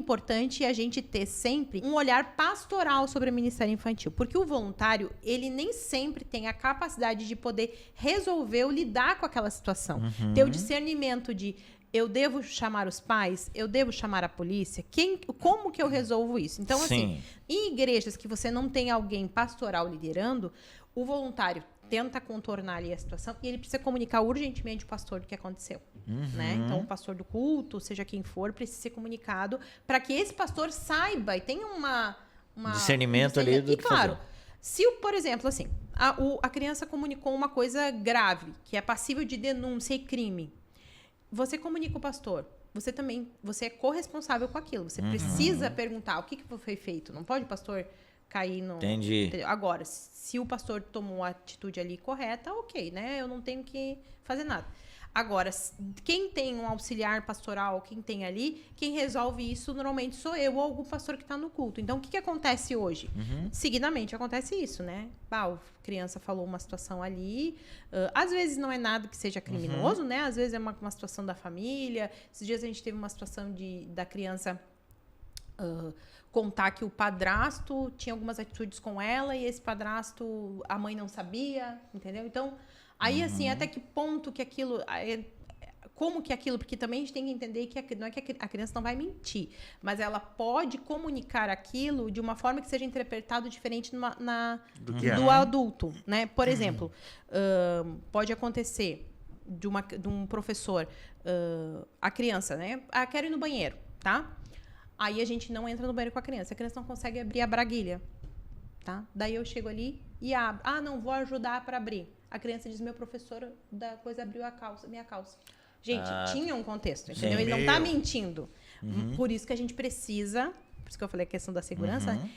importante a gente ter sempre um olhar pastoral sobre o Ministério Infantil, porque o voluntário, ele nem sempre tem a capacidade de poder resolver ou lidar com aquela situação. Ter o discernimento de eu devo chamar os pais, eu devo chamar a polícia, como que eu resolvo isso? Então, assim, em igrejas que você não tem alguém pastoral liderando, o voluntário tenta contornar ali a situação e ele precisa comunicar urgentemente o pastor do que aconteceu. Né? Então, o pastor do culto, seja quem for, precisa ser comunicado para que esse pastor saiba e tenha um discernimento ali do e, que claro, fazer. se, por exemplo, assim, a criança comunicou uma coisa grave, que é passível de denúncia e crime, você comunica o pastor. Você é corresponsável com aquilo. Você precisa perguntar o que foi feito. Não pode o pastor cair no... Entendi. Agora, se o pastor tomou a atitude ali correta, ok, né? Eu não tenho que fazer nada. Agora, quem tem um auxiliar pastoral, quem tem ali, quem resolve isso normalmente sou eu ou algum pastor que está no culto. Então, o que acontece hoje? Seguidamente acontece isso, né? A criança falou uma situação ali, às vezes não é nada que seja criminoso, né? Às vezes é uma situação da família. Esses dias a gente teve uma situação da criança contar que o padrasto tinha algumas atitudes com ela e esse padrasto, a mãe não sabia, entendeu? Então, aí assim, até que ponto que aquilo... Como que aquilo... Porque também a gente tem que entender que não é que a criança não vai mentir, mas ela pode comunicar aquilo de uma forma que seja interpretado diferente do adulto, né? Por exemplo, pode acontecer de um professor, a criança, né? Quero ir no banheiro, tá? Aí a gente não entra no banheiro com a criança não consegue abrir a braguilha, tá? Daí eu chego ali e abro. Não, vou ajudar para abrir. A criança diz, meu professor da coisa abriu minha calça. Gente, tinha um contexto, entendeu? Ele não tá mentindo. Por isso que a gente precisa, por isso que eu falei a questão da segurança, né?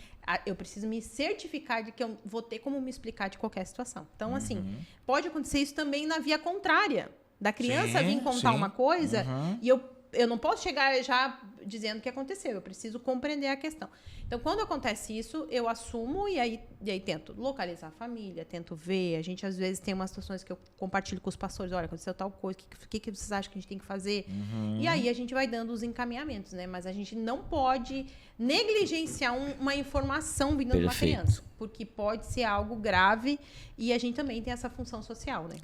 Eu preciso me certificar de que eu vou ter como me explicar de qualquer situação. Então, assim, pode acontecer isso também na via contrária. Da criança vir contar uma coisa e eu não posso chegar já dizendo o que aconteceu, eu preciso compreender a questão. Então, quando acontece isso, eu assumo e aí tento localizar a família, tento ver. A gente, às vezes, tem umas situações que eu compartilho com os pastores. Olha, aconteceu tal coisa, o que vocês acham que a gente tem que fazer? E aí a gente vai dando os encaminhamentos, né? Mas a gente não pode negligenciar uma informação vindo de uma criança, porque pode ser algo grave e a gente também tem essa função social, né?